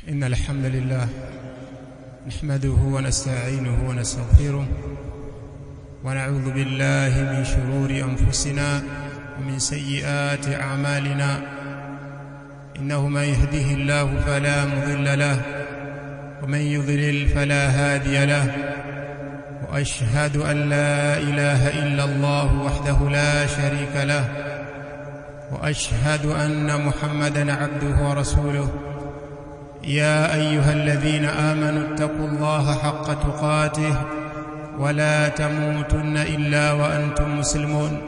إن الحمد لله نحمده ونستعينه ونستغفره ونعوذ بالله من شرور أنفسنا ومن سيئات أعمالنا إنه من يهده الله فلا مضل له ومن يضلل فلا هادي له وأشهد أن لا إله إلا الله وحده لا شريك له وأشهد أن محمدًا عبده ورسوله يا أيها الذين آمنوا اتقوا الله حق تقاته ولا تموتن إلا وأنتم مسلمون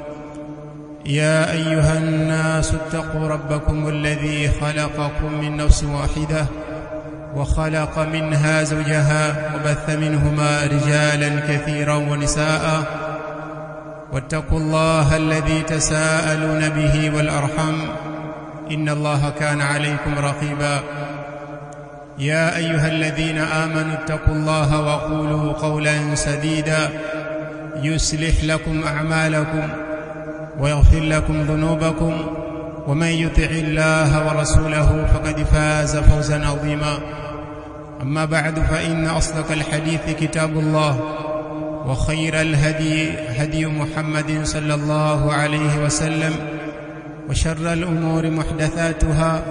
يا أيها الناس اتقوا ربكم الذي خلقكم من نفس واحدة وخلق منها زوجها وبث منهما رجالا كثيرا ونساء واتقوا الله الذي تساءلون به والأرحم إن الله كان عليكم رقيبا يا أيها الذين آمنوا اتقوا الله وقولوا قولا سديدا يصلح لكم أعمالكم ويغفر لكم ذنوبكم ومن يطع الله ورسوله فقد فاز فوزا عظيما أما بعد فإن أصدق الحديث كتاب الله وخير الهدي هدي محمد صلى الله عليه وسلم وشر الأمور محدثاتها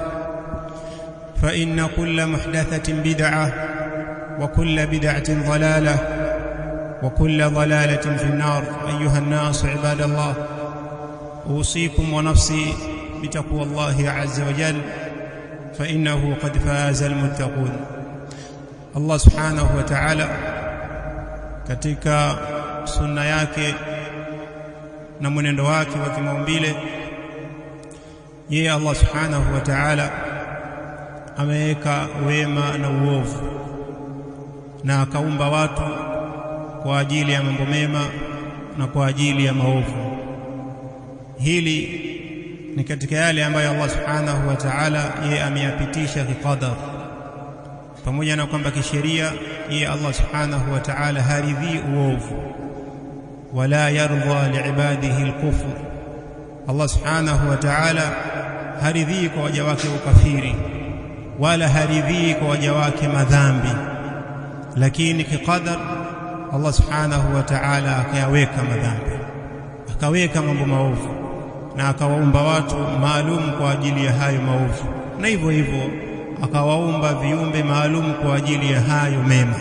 فإن كل محدثة بدعة وكل بدعة ضلالة وكل ضلالة في النار أيها الناس عباد الله أوصيكم ونفسي بتقوى الله عز وجل فإنه قد فاز المتقون. Allah subhanahu wa ta'ala katika sunna yake na mwenendo wake wa kimaumbile, yeye Allah subhanahu wa ta'ala ameweka wema na uovu na akaumba watu kwa ajili ya mambo mema na kwa ajili ya maovu. Hili ni katika yale ambayo Allah subhanahu wa ta'ala yeye ameyapitisha kiqadar, pamoja na kwamba kisheria yeye Allah subhanahu wa ta'ala haridhi uovu wala yarda liibadihi alkufr. Allah subhanahu wa ta'ala haridhi kwa waja wake ukafiri wala haridhi kwa waja wake madhambi, lakini kiqadar Allah subhanahu wa ta'ala akayaweka madhambi, akaweka mambo maovu na akawaumba watu maalum kwa ajili ya hayo maovu, na hivyo hivyo akawaumba viumbe maalum kwa ajili ya hayo mema.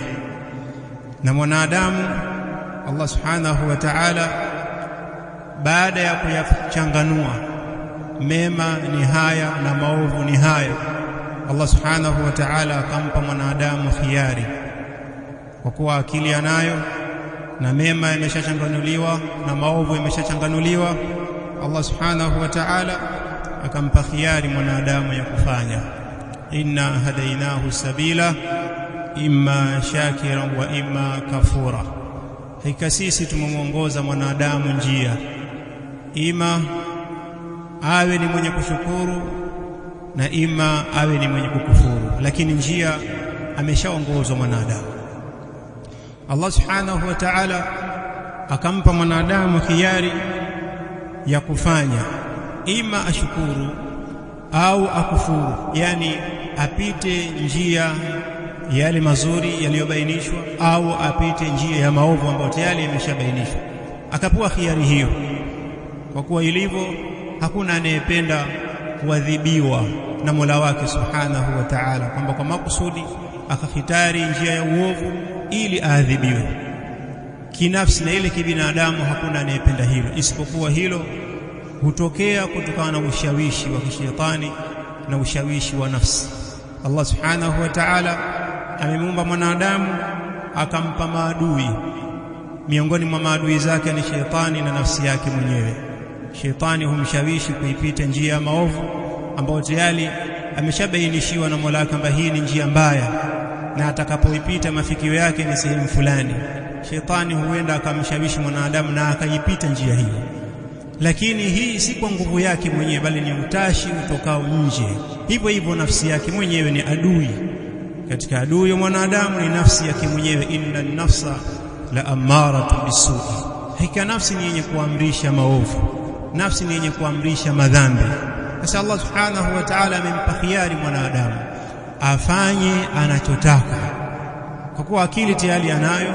Na mwanadamu Allah subhanahu wa ta'ala baada ya kuyachanganua mema ni haya na maovu ni haya, Allah subhanahu wa ta'ala akampa mwanadamu khiari, kwa kuwa akili anayo na mema yameshachanganuliwa na maovu yameshachanganuliwa. Allah subhanahu wa ta'ala akampa khiari mwanadamu ya kufanya. Inna hadainahu sabila imma shakiran wa imma kafura. Hakika sisi tumemuongoza mwanadamu njia, ima awe ni mwenye kushukuru na ima awe ni mwenye kukufuru, lakini njia ameshaongozwa mwanadamu. Allah subhanahu wa ta'ala akampa mwanadamu khiari ya kufanya, ima ashukuru au akufuru, yani apite njia yale mazuri yaliyobainishwa au apite njia ya maovu ambayo tayari yameshabainishwa. Akapewa khiari hiyo, kwa kuwa ilivyo hakuna anayependa kuadhibiwa na Mola wake subhanahu wa ta'ala, kwamba kwa makusudi akakhitari njia ya uovu ili aadhibiwe. Kinafsi na ile kibinadamu hakuna anayependa hilo, isipokuwa hilo hutokea kutokana na ushawishi wa kishetani na ushawishi wa nafsi. Allah subhanahu wa ta'ala amemuumba mwanadamu akampa maadui, miongoni mwa maadui zake ni shetani na nafsi yake mwenyewe. Shetani humshawishi kuipita njia ya maovu ambayo tayari ameshabainishiwa na Mola kwamba hii ni njia mbaya, na atakapoipita mafikio yake ni sehemu fulani. Shetani huenda akamshawishi mwanadamu na akaipita njia hiyo, lakini hii si kwa nguvu yake mwenyewe, bali ni utashi utokao nje. Hivyo hivyo nafsi yake mwenyewe ni adui. Katika adui ya mwanadamu ni nafsi yake mwenyewe. Inna nafsa la amaratu bisui, hakika nafsi ni yenye kuamrisha maovu, nafsi ni yenye kuamrisha madhambi. Sasa Allah subhanahu wa ta'ala amempa khiari mwanadamu afanye anachotaka, kwa kuwa akili tayari anayo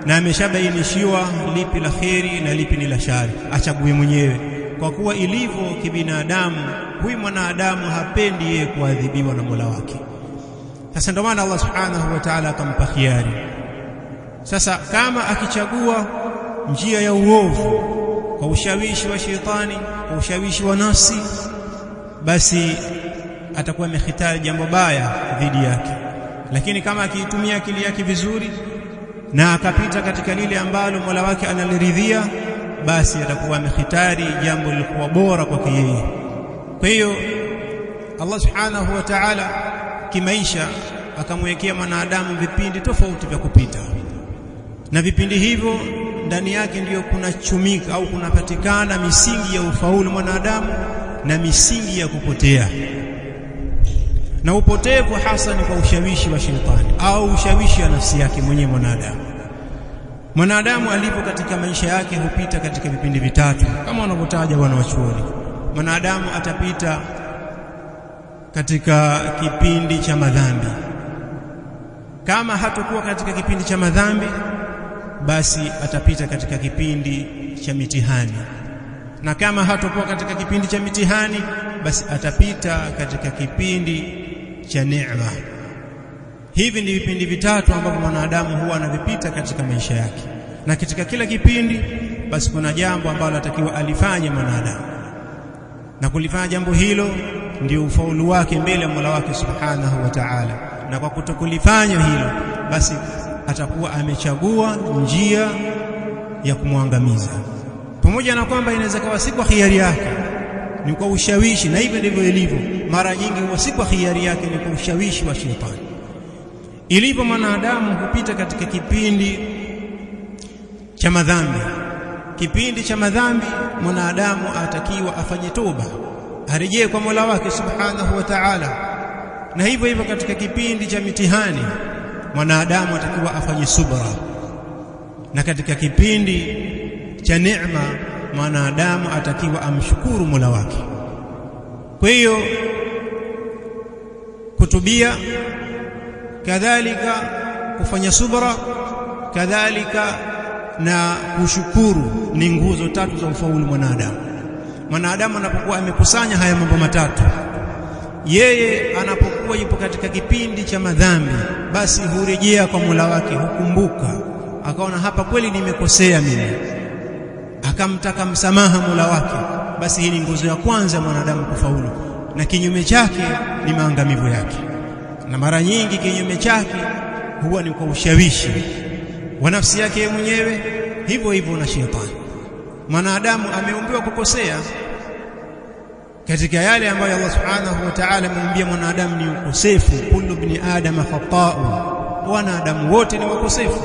na ameshabainishiwa lipi la kheri na lipi ni la shari, achague mwenyewe. Kwa kuwa ilivyo kibinadamu, huyu mwanadamu hapendi yeye kuadhibiwa na Mola wake. Sasa ndio maana Allah subhanahu wa ta'ala akampa khiari. Sasa kama akichagua njia ya uovu kwa ushawishi wa shetani, kwa ushawishi wa nafsi, basi atakuwa amehitari jambo baya dhidi yake. Lakini kama akiitumia akili yake vizuri na akapita katika lile ambalo Mola wake analiridhia, basi atakuwa amehitari jambo lilikuwa bora kwake yeye. Kwa hiyo Allah subhanahu wa ta'ala kimaisha akamwekea mwanadamu vipindi tofauti vya kupita, na vipindi hivyo ndani yake ndiyo kuna chumika au kunapatikana misingi ya ufaulu mwanadamu na misingi ya kupotea. Na upotevu hasa ni kwa ushawishi wa shetani au ushawishi wa nafsi yake mwenyewe mwanadamu. Mwanadamu alipo katika maisha yake hupita katika vipindi vitatu kama wanavyotaja wanawachuoni. Mwanadamu atapita katika kipindi cha madhambi. Kama hatakuwa katika kipindi cha madhambi, basi atapita katika kipindi cha mitihani. Na kama hatakuwa katika kipindi cha mitihani, basi atapita katika kipindi cha neema. Hivi ni vipindi vitatu ambavyo mwanadamu huwa anavipita katika maisha yake, na katika kila kipindi basi kuna jambo ambalo atakiwa alifanye mwanadamu, na kulifanya jambo hilo ndio ufaulu wake mbele ya Mola wake subhanahu wa ta'ala. Na kwa kutokulifanya hilo, basi atakuwa amechagua njia ya kumwangamiza, pamoja na kwamba inaweza kuwa si kwa hiari yake, ni kwa ushawishi. Na hivyo ndivyo ilivyo mara nyingi, huwa si kwa hiari yake, ni kwa ushawishi wa shetani. Ilivyo mwanadamu hupita katika kipindi cha madhambi. Kipindi cha madhambi mwanadamu atakiwa afanye toba, arejee kwa Mola wake subhanahu wa ta'ala. Na hivyo hivyo katika kipindi cha mitihani mwanadamu atakiwa afanye subra, na katika kipindi cha neema mwanadamu atakiwa amshukuru Mola wake. Kwa hiyo kutubia, kadhalika kufanya subra, kadhalika na kushukuru ni nguzo tatu za ufaulu mwanadamu. Mwanadamu anapokuwa amekusanya haya mambo matatu, yeye anapokuwa yupo katika kipindi cha madhambi, basi hurejea kwa Mola wake, hukumbuka, akaona hapa kweli nimekosea mimi, akamtaka msamaha Mola wake. Basi hii ni nguzo ya kwanza mwanadamu kufaulu, na kinyume chake ni maangamivu yake. Na mara nyingi kinyume chake huwa ni kwa ushawishi wa nafsi yake mwenyewe, hivyo hivyo na shetani. Mwanadamu ameumbiwa kukosea katika yale ambayo Allah subhanahu wa ta'ala amemwambia mwanadamu ni ukosefu. Kullu ibn adama khata'un, wanadamu wote ni wakosefu,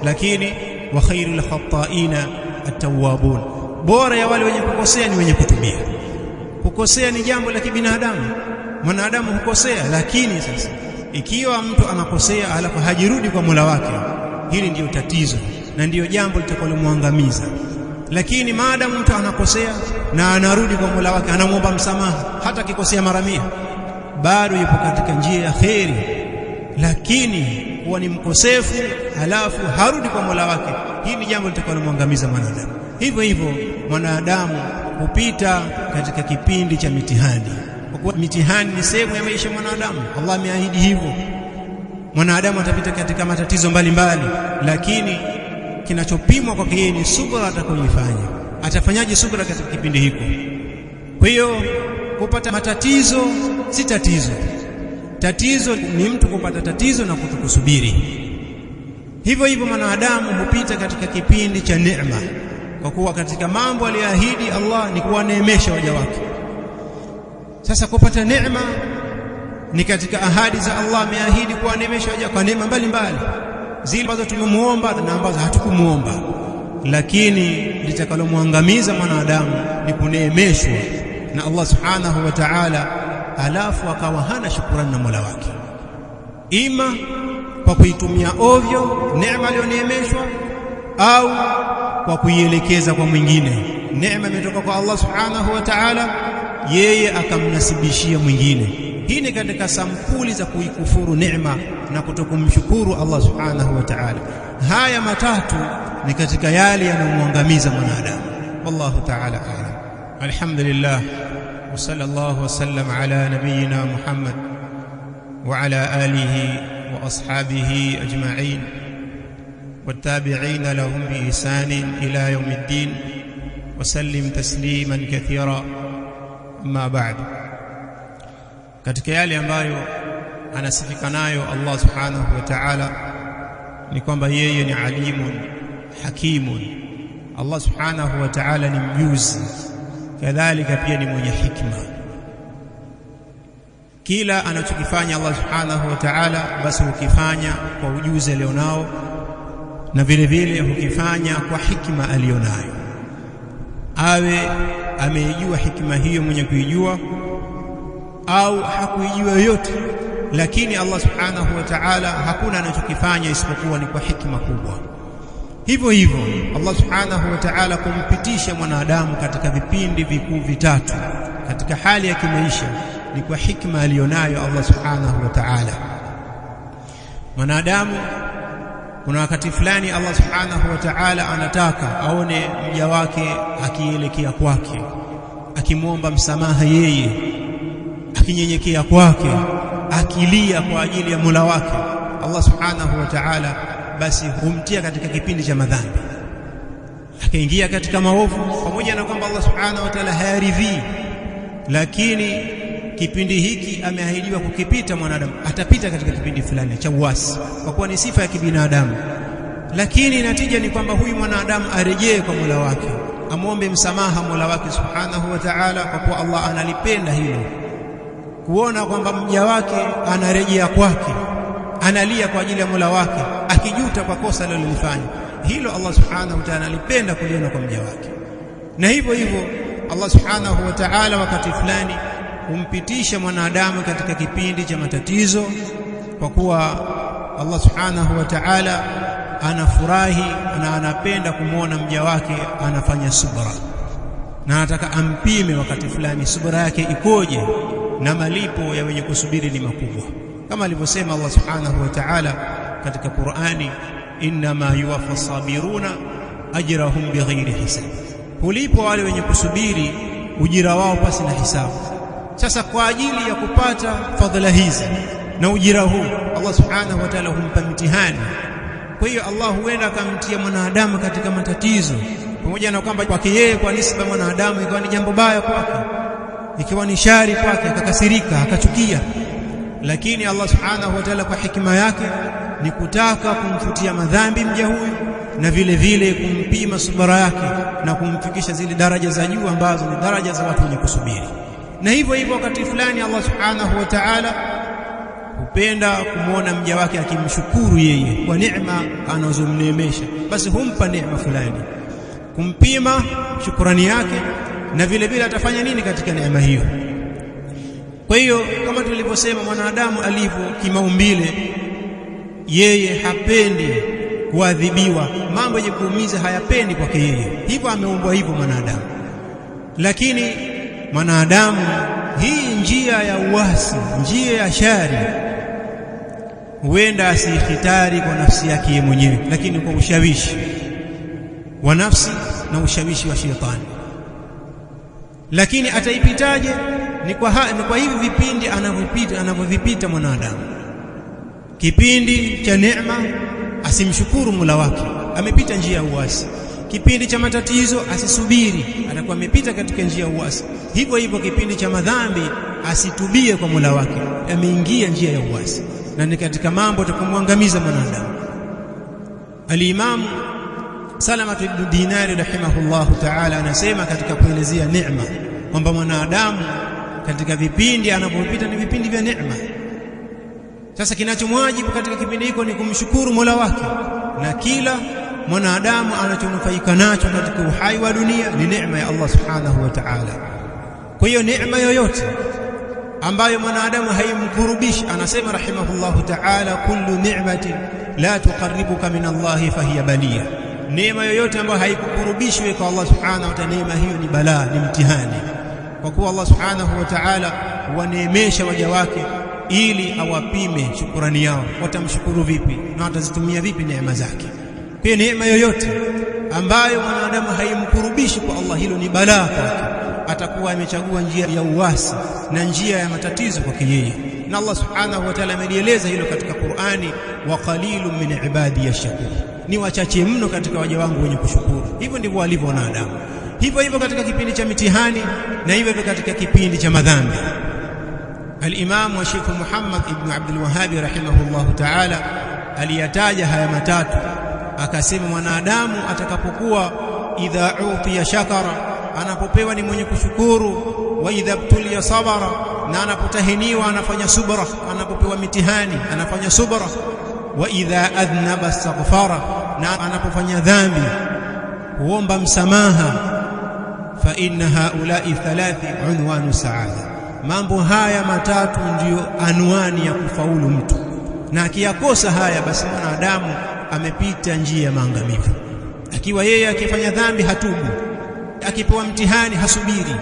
lakini wa khairul khata'ina at-tawwabun, bora ya wale wenye kukosea ni wenye kutubia. Kukosea ni jambo la kibinadamu, mwanadamu hukosea. Lakini sasa ikiwa mtu anakosea alafu hajirudi kwa Mola wake, hili ndiyo tatizo na ndiyo jambo litakalomwangamiza. Lakini maadamu mtu anakosea na anarudi kwa Mola wake, anamwomba msamaha, hata akikosea mara 100, bado yupo katika njia ya kheri. Lakini huwa ni mkosefu alafu harudi kwa Mola wake, hii ni jambo litakalomwangamiza mwanadamu. Hivyo hivyo mwanadamu hupita katika kipindi cha mitihani, kwa kuwa mitihani ni sehemu ya maisha ya mwanadamu. Allah ameahidi hivyo. Mwanadamu atapita katika matatizo mbalimbali, lakini kinachopimwa kwake yeye ni subra atakayofanya. Atafanyaje subra katika kipindi hiko? Kwa hiyo kupata matatizo si tatizo. Tatizo ni mtu kupata tatizo na kutokusubiri. Hivyo hivyo mwanadamu hupita katika kipindi cha neema, kwa kuwa katika mambo aliyoahidi Allah ni kuwaneemesha waja wake. Sasa kupata neema ni katika ahadi za Allah, ameahidi kuwaneemesha waja kwa neema mbalimbali, zile ambazo tumemuomba na ambazo hatukumuomba. Lakini litakalomwangamiza mwanadamu ni kuneemeshwa na Allah subhanahu wa ta'ala, alafu akawa hana shukrani na Mola wake, ima kwa kuitumia ovyo neema aliyoneemeshwa, au kwa kuielekeza kwa mwingine. Neema imetoka kwa Allah subhanahu wa ta'ala, yeye akamnasibishia mwingine. Hii ni katika sampuli za kuikufuru neema na kutokumshukuru Allah subhanahu wa ta'ala. Haya matatu ni katika yale yanayomwangamiza mwanadamu. Wallahu ta'ala a'lam. Alhamdulillah wa sallallahu wa sallam ala nabiyyina Muhammad wa ala alihi wa ashabihi ajma'in والتابعين لهم بإحسان إلى يوم الدين وسلم تسليما كثيرا. أما بعد, katika yale ambayo anasifika nayo Allah subhanahu wa ta'ala ni kwamba yeye ni alimun hakimun. Allah subhanahu wa ta'ala ni mjuzi, kadhalika pia ni mwenye hikma. Kila anachokifanya Allah subhanahu wa ta'ala basi hukifanya kwa ujuzi alionao, na vile vile hukifanya kwa hikma alionayo. Awe ameijua hikma hiyo mwenye kuijua au hakuijua yote, lakini Allah subhanahu wa ta'ala hakuna anachokifanya isipokuwa ni kwa hikma kubwa. Hivyo hivyo Allah subhanahu wa ta'ala kumpitisha mwanadamu katika vipindi vikuu vitatu katika hali ya kimaisha ni kwa hikma alionayo Allah subhanahu wa ta'ala. Mwanadamu kuna wakati fulani Allah subhanahu wa ta'ala anataka aone mja wake akielekea kwake, akimwomba msamaha yeye, akinyenyekea kwake, akilia kwa ajili ya Mola wake. Allah subhanahu wa ta'ala basi humtia katika kipindi cha madhambi, akaingia katika maovu, pamoja na kwamba Allah subhanahu wa ta'ala hayaridhii, lakini kipindi hiki ameahidiwa kukipita mwanadamu. Atapita katika kipindi fulani cha uasi kwa kuwa ni sifa ya kibinadamu, lakini natija ni kwamba huyu mwanadamu arejee kwa Mola wake, amwombe msamaha Mola wake subhanahu wa ta'ala, kwa kuwa Allah analipenda hilo, kuona kwamba mja wake anarejea kwake, analia kwa ajili ya Mola wake akijuta kwa kosa alilofanya. Hilo Allah subhanahu wa ta'ala analipenda kuliona kwa mja wake. Na hivyo hivyo Allah subhanahu wa ta'ala wakati fulani humpitisha mwanadamu katika kipindi cha matatizo, kwa kuwa Allah subhanahu wa ta'ala anafurahi na anapenda kumwona mja wake anafanya subra, na anataka ampime wakati fulani subra yake ikoje, na malipo ya wenye kusubiri ni makubwa, kama alivyosema Allah subhanahu wa ta'ala katika Qur'ani, innama yuwaffa sabiruna ajrahum bighairi hisab. Hulipo wale wenye kusubiri ujira wao pasi na hisabu. Sasa kwa ajili ya kupata fadhila hizi na ujira huu, Allah subhanahu wa ta'ala humpa mtihani. Kwa hiyo Allah huenda akamtia mwanadamu katika matatizo, pamoja na kwamba kwake yeye kwa nisba mwanadamu ikawa ni jambo baya kwake, ikiwa ni shari kwake, akakasirika, akachukia, lakini Allah subhanahu wa ta'ala kwa hikima yake ni kutaka kumfutia madhambi mja huyu, na vile vile kumpima subra yake na kumfikisha zile daraja za juu ambazo ni daraja za watu wenye kusubiri. Na hivyo hivyo wakati fulani Allah subhanahu wa ta'ala hupenda kumwona mja wake akimshukuru yeye kwa neema anazomneemesha, basi humpa neema fulani, kumpima shukrani yake, na vile vile atafanya nini katika neema hiyo. Kwa hiyo kama tulivyosema, mwanadamu alivyo kimaumbile, yeye hapendi kuadhibiwa, mambo yenye kuumiza hayapendi kwake yeye, hivyo ameumbwa hivyo mwanadamu. Lakini mwanadamu hii njia ya uasi, njia ya shari, huenda asihitari kwa nafsi yake yeye mwenyewe, lakini kwa ushawishi wa nafsi na ushawishi wa shetani. Lakini ataipitaje? Ni kwa hivi vipindi anavyovipita mwanadamu. Kipindi cha neema asimshukuru Mola wake, amepita njia ya uasi. Kipindi cha matatizo asisubiri, atakuwa amepita katika njia ya uasi. Hivyo hivyo kipindi cha madhambi asitubie kwa Mola wake, ameingia njia ya uasi, na ni katika mambo atakumwangamiza mwanadamu. Al-Imam Salama ibn Dinari rahimahullahu ta'ala anasema katika kuelezea neema kwamba mwanadamu katika vipindi anavyopita ni vipindi vya neema. Sasa kinachomwajibu katika kipindi hiko ni kumshukuru Mola wake, na kila mwanadamu anachonufaika nacho katika uhai wa dunia ni neema ya Allah subhanahu wa ta'ala. Kwa hiyo neema yoyote ambayo mwanadamu haimkurubishi, anasema rahimahullahu ta'ala, kullu ni'matin la tuqarribuka min Allah fahiya baliya. Neema yoyote ambayo haikukurubishi kwa Allah subhanahu wa ta'ala, neema hiyo ni balaa, ni mtihani. Kwa kuwa Allah subhanahu wa ta'ala huwaneemesha waja wake ili awapime shukrani yao, watamshukuru vipi na watazitumia vipi neema zake. Kwa neema yoyote ambayo mwanadamu haimkurubishi kwa Allah, hilo ni balaa kwake, atakuwa amechagua njia ya uasi na njia ya matatizo kwake yeye. Na Allah subhanahu wa ta'ala amelieleza hilo katika Qur'ani, wa qalilun min ibadi yashkur, ni wachache mno katika waja wangu wenye kushukuru. Hivyo ndivyo walivyo wanadamu. Hivyo katika kipindi cha mitihani na hivyo katika kipindi cha madhambi. Al-Imam wa Sheikh Muhammad ibn Abdul Wahhab rahimahullahu ta'ala aliyataja haya matatu, akasema mwanadamu atakapokuwa idha utiya shakara, anapopewa ni mwenye kushukuru, wa idha btuliya sabara, na anapotahiniwa anafanya subra, anapopewa mitihani anafanya subra, wa idha adhnaba astaghfara, na anapofanya dhambi huomba msamaha. Fa inna haula'i thalathi unwanu saada, mambo haya matatu ndiyo anwani ya kufaulu mtu, na akiyakosa haya basi mwanadamu amepita njia ya maangamivu. Akiwa yeye akifanya dhambi hatubu, akipewa mtihani hasubiri,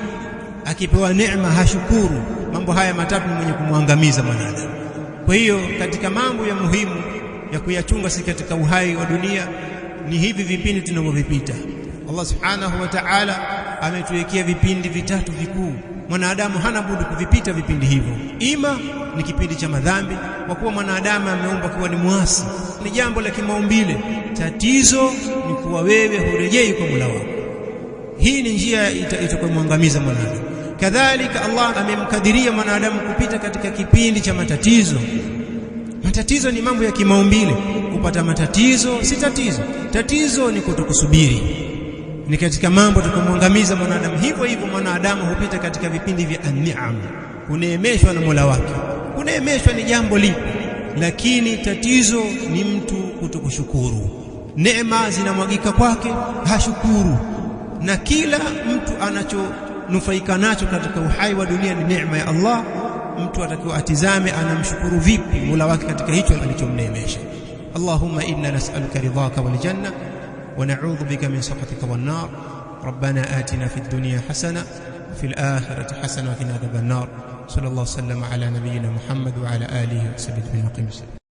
akipewa neema hashukuru, mambo haya matatu ni mwenye kumwangamiza mwanadamu. Kwa hiyo katika mambo ya muhimu ya kuyachunga si katika uhai wa dunia ni hivi vipindi tunavyovipita. Allah subhanahu wa ta'ala ametuwekea vipindi vitatu vikuu, mwanadamu hana budi kuvipita vipindi hivyo. Ima ni kipindi cha madhambi, kwa kuwa mwanadamu ameumba kuwa ni muasi, ni jambo la kimaumbile. Tatizo ni kuwa wewe hurejei kwa Mola wako. Hii ni njia itakayomwangamiza mwanadamu. Kadhalika Allah amemkadiria mwanadamu kupita katika kipindi cha matatizo. Matatizo ni mambo ya kimaumbile. Kupata matatizo si tatizo, tatizo ni kutokusubiri, ni katika mambo tukamwangamiza mwanadamu. Hivyo mwanadamu hupita katika vipindi vya an-ni'am, kuneemeshwa na Mola wake. Kuneemeshwa ni jambo lipi, lakini tatizo ni mtu kutokushukuru. Neema zinamwagika kwake, hashukuru, na kila mtu anachonufaika nacho katika uhai wa dunia ni neema ya Allah. Mtu atakiwa atizame anamshukuru vipi Mola wake katika hicho alichomneemesha. Allahumma inna nas'aluka ridhaka wal janna wa na'udhu bika min sakhatika wan nar. Rabbana atina fid dunya hasana wa fil akhirati hasana wa qina adhaban nar. Sallallahu sallama ala nabiyyina Muhammad wa ala alihi wa sahbihi ajma'in.